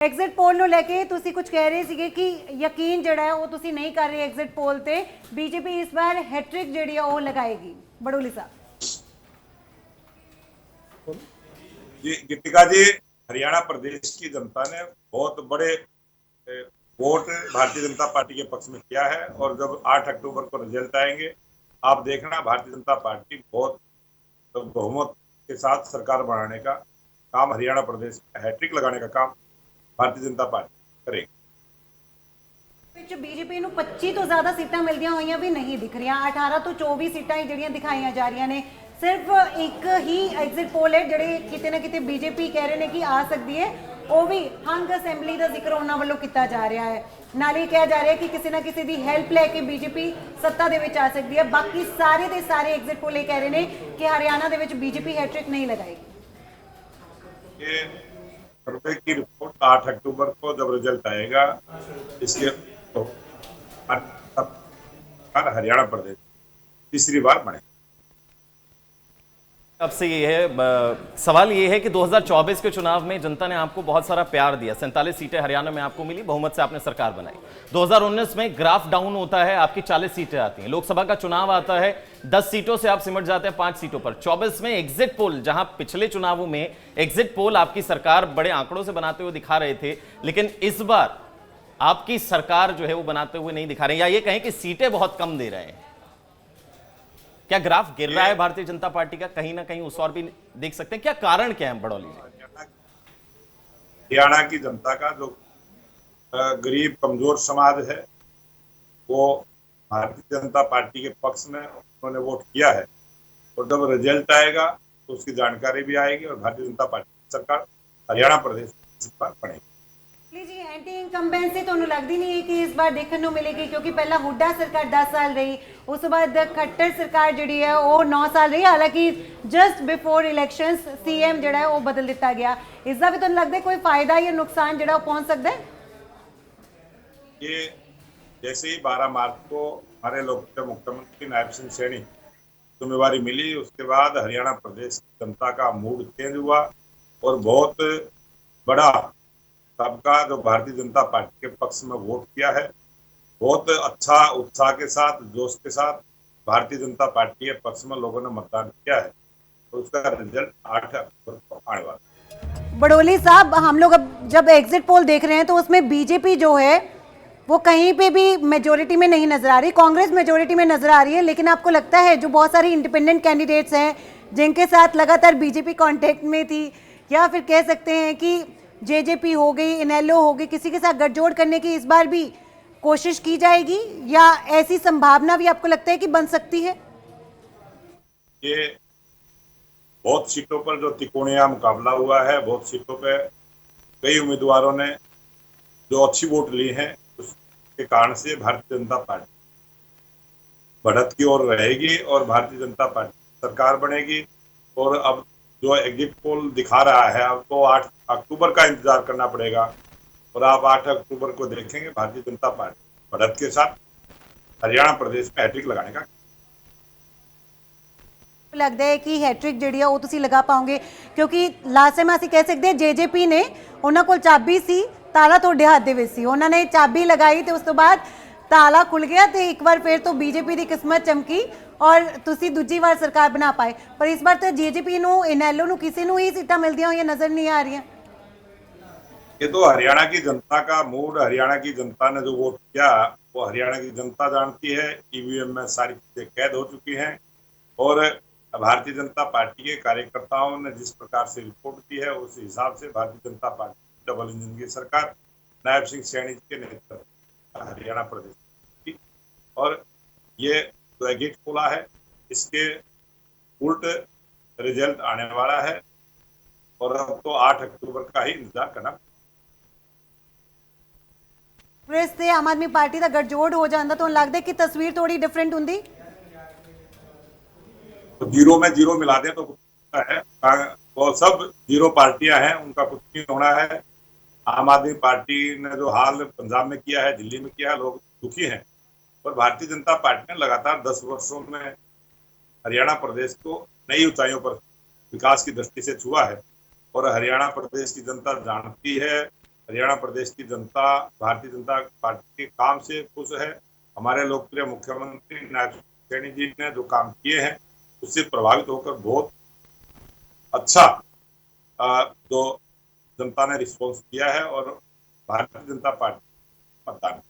Exit poll ਨੂੰ ਲੈ ਕੇ ਤੁਸੀਂ ਕੁਝ ਕਹਿ ਰਹੇ ਸੀਗੇ ਕਿ ਯਕੀਨ ਜਿਹੜਾ ਹੈ ਉਹ ਤੁਸੀਂ ਨਹੀਂ ਕਰ ਰਹੇ ਐਗਜ਼ਿਟ ਪੋਲ ਤੇ ਬੀਜੇਪੀ ਇਸ ਵਾਰ ਹੈਟ੍ਰਿਕ ਜਿਹੜੀ ਹੈ ਉਹ ਲਗਾਏਗੀ। बड़ोली साहब जी गीतिका जी, हरियाणा प्रदेश की जनता ने बहुत बड़े वोट भारतीय जनता पार्टी के पक्ष में किया है और जब 8 अक्टूबर को रिजल्ट आएंगे आप देखना भारतीय जनता पार्टी बहुत बहुमत के साथ सरकार बनाने का काम, हरियाणा प्रदेश में हैट्रिक लगाने का काम भारतीय जनता पार्टी करेगी। बीजेपी ਨੂੰ 25 ਤੋਂ ਜ਼ਿਆਦਾ ਸੀਟਾਂ ਮਿਲਦੀਆਂ ਹੋਈਆਂ ਵੀ ਨਹੀਂ ਦਿਖ ਰਹੀਆਂ। 18 ਤੋਂ 24 ਸੀਟਾਂ ਹੀ ਜਿਹੜੀਆਂ ਦਿਖਾਈਆਂ ਜਾ ਰਹੀਆਂ ਨੇ। ਸਿਰਫ ਇੱਕ ਹੀ ਐਗਜ਼ਿਟ ਪੋਲ ਹੈ ਜਿਹੜੇ ਕਿਤੇ ਨਾ ਕਿਤੇ ਬੀਜੇਪੀ ਕਹਿ ਰਹੇ ਨੇ ਕਿ ਆ ਸਕਦੀ ਹੈ, ਉਹ ਵੀ ਹੰਗ ਅਸੈਂਬਲੀ ਦਾ ਜ਼ਿਕਰ ਉਹਨਾਂ ਵੱਲੋਂ ਕੀਤਾ ਜਾ ਰਿਹਾ ਹੈ। ਨਾਲੇ ਕਿਹਾ ਜਾ ਰਿਹਾ ਹੈ ਕਿ ਕਿਸੇ ਨਾ ਕਿਸੇ ਦੀ ਹੈਲਪ ਲੈ ਕੇ ਬੀਜੇਪੀ ਸੱਤਾ ਦੇ ਵਿੱਚ ਆ ਸਕਦੀ ਹੈ। ਬਾਕੀ ਸਾਰੇ ਦੇ ਸਾਰੇ ਐਗਜ਼ਿਟ ਪੋਲ ਇਹ ਕਹਿ ਰਹੇ ਨੇ ਕਿ ਹਰਿਆਣਾ ਦੇ ਵਿੱਚ ਬੀਜੇਪੀ हैट्रिक नहीं लगाएगी। सर्वे की रिपोर्ट 8 अक्टूबर को जब रिजल्ट आएगा इसके तो हरियाणा प्रदेश तीसरी बार बने। अब से ये है सवाल ये है कि 2024 के चुनाव में जनता ने आपको बहुत सारा प्यार दिया, 47 सीटें हरियाणा में आपको मिली, बहुमत से आपने सरकार बनाई। 2019 में ग्राफ डाउन होता है, आपकी 40 सीटें आती हैं, लोकसभा का चुनाव आता है, 10 सीटों से आप सिमट जाते हैं 5 सीटों पर। 24 में एग्जिट पोल, जहां पिछले चुनावों में एग्जिट पोल आपकी सरकार बड़े आंकड़ों से बनाते हुए दिखा रहे थे, लेकिन इस बार आपकी सरकार जो है वो बनाते हुए नहीं दिखा रहे, या ये कहें कि सीटें बहुत कम दे रहे हैं। क्या ग्राफ गिर रहा है भारतीय जनता पार्टी का? कहीं ना कहीं उस और भी देख सकते हैं, क्या कारण क्या है बड़ौली जी? हरियाणा की जनता का जो गरीब कमजोर समाज है वो भारतीय जनता पार्टी के पक्ष में उन्होंने वोट किया है और जब रिजल्ट आएगा तो उसकी जानकारी भी आएगी और भारतीय जनता पार्टी सरकार हरियाणा प्रदेश सरकार बनेगी। जी एंटी इनकम्बेंसी ਤੁਹਾਨੂੰ ਲੱਗਦੀ ਨਹੀਂ ਹੈ ਕਿ ਇਸ ਵਾਰ ਦੇਖਣ ਨੂੰ ਮਿਲੇਗੀ, ਕਿਉਂਕਿ ਪਹਿਲਾਂ ਹੁੱਡਾ ਸਰਕਾਰ 10 ਸਾਲ ਰਹੀ, ਉਸ ਤੋਂ ਬਾਅਦ ਖੱਟਰ ਸਰਕਾਰ ਜਿਹੜੀ ਹੈ ਉਹ 9 ਸਾਲ ਰਹੀ। ਹਾਲਾਂकि जस्ट बिफोर इलेक्शंस सीएम ਜਿਹੜਾ ਹੈ ਉਹ ਬਦਲ ਦਿੱਤਾ ਗਿਆ। ਇਸ ਦਾ ਵੀ ਤੁਹਾਨੂੰ ਲੱਗਦਾ है कोई फायदा या नुकसान ਜਿਹੜਾ ਉਹ पहुंच सकता है? ये जैसे ही 12 मार्च को हमारे लोकप्रिय मुख्यमंत्री नायब सिंह सैनी जिम्मेवारी मिली, उसके बाद हरियाणा प्रदेश जनता का मूड चेंज हुआ और बहुत बड़ा सबका जो भारतीय जनता पार्टी के पक्ष में वोट किया है, बहुत अच्छा उत्साह के साथ जोश के साथ भारतीय जनता पार्टी के पक्ष में लोगों ने मतदान किया है और उसका रिजल्ट 8 अक्टूबर को आने वाला है। बड़ोली साहब, हम लोग अब जब एग्जिट पोल देख रहे हैं तो उसमें बीजेपी जो है वो कहीं पे भी मेजोरिटी में नहीं नजर आ रही, कांग्रेस मेजोरिटी में नजर आ रही है। लेकिन आपको लगता है जो बहुत सारी इंडिपेंडेंट कैंडिडेट्स हैं जिनके साथ लगातार बीजेपी कांटेक्ट में थी, या फिर कह सकते हैं कि जेजेपी हो गई, इनेलो हो गई, किसी के साथ गठजोड़ करने की इस बार भी कोशिश की जाएगी, या ऐसी संभावना भी आपको लगता है कि बन सकती है? ये बहुत सीटों पर जो त्रिकोणीय मुकाबला हुआ है, बहुत सीटों पे कई उम्मीदवारों ने जो अच्छी वोट ली है उसके कारण से भारतीय जनता पार्टी बढ़त की ओर रहेगी और भारतीय जनता पार्टी सरकार बनेगी। और अब जो एग्जिट पोल दिखा रहा है अब तो 8 अक्टूबर का इंतजार करना पड़ेगा और आप 8 अक्टूबर को देखेंगे भारतीय जनता पार्टी बढ़त के साथ हरियाणा प्रदेश में हैट्रिक लगाने का लगता है कि हैट्रिक ਜਿਹੜੀ ਹੈ ਉਹ ਤੁਸੀਂ ਲਗਾ ਪਾਓਗੇ, ਕਿਉਂਕਿ ਲਾਸਟ ਟਾਈਮ ਅਸੀਂ ਕਹਿ ਸਕਦੇ ਜੇਜੇਪੀ ਨੇ ਉਹਨਾਂ ਕੋਲ ਚਾਬੀ ਸੀ, ਤਾਲਾ ਤੁਹਾਡੇ ਹੱਥ ਦੇ ਵਿੱਚ ਸੀ, ਉਹਨਾਂ ਨੇ ਚਾਬੀ ਲਗਾਈ ਤੇ ਉਸ ਤੋਂ ਬਾਅਦ ਤਾਲਾ ਖੁੱਲ ਗਿਆ ਤੇ ਇੱਕ ਵਾਰ ਫਿਰ ਤੋਂ ਬੀਜੇਪੀ ਦੀ ਕਿਸਮਤ ਚਮਕੀ और तुसी दूजी बार सरकार बना पाए। पर इस बार तो जेजेपी नु इनेलो नु किसी नु ही सीटा मिलदियां हुई नजर नहीं आ रही। ये तो हरियाणा की जनता का मूड, हरियाणा की जनता ने जो वोट किया वो हरियाणा की जनता जानती है। ईवीएम में सारी चीजें कैद हो चुकी हैं और भारतीय जनता पार्टी के कार्यकर्ताओं ने जिस प्रकार से रिपोर्ट दी है उस हिसाब से Bharatiya Janata party double engine की सरकार नायब सिंह सैनी के नेतृत्व हरियाणा प्रदेश की, और ये जो एग्जिट पोल है इसके उल्ट रिजल्ट आने वाला है और अब तो 8 अक्टूबर का ही इंतजार करना। कांग्रेस से आम आदमी पार्टी का गठजोड़ हो जाता तो लगता है कि तस्वीर थोड़ी डिफरेंट होंगी। तो जीरो में जीरो मिला दें तो कुछ है, वो सब जीरो पार्टियां हैं, उनका कुछ नहीं होना है। आम आदमी पार्टी ने जो हाल पंजाब में किया है, दिल्ली में किया है, लोग दुखी हैं। और भारतीय जनता पार्टी ने लगातार 10 वर्षों में हरियाणा प्रदेश को नई ऊंचाइयों पर विकास की दृष्टि से छुआ है और हरियाणा प्रदेश की जनता जानती है हरियाणा प्रदेश की जनता भारतीय जनता पार्टी के काम से खुश है। हमारे लोकप्रिय मुख्यमंत्री नायब सैनी जी ने जो काम किए हैं उससे प्रभावित होकर बहुत अच्छा जो जनता ने रिस्पॉन्स किया है और भारतीय जनता पार्टी मतदान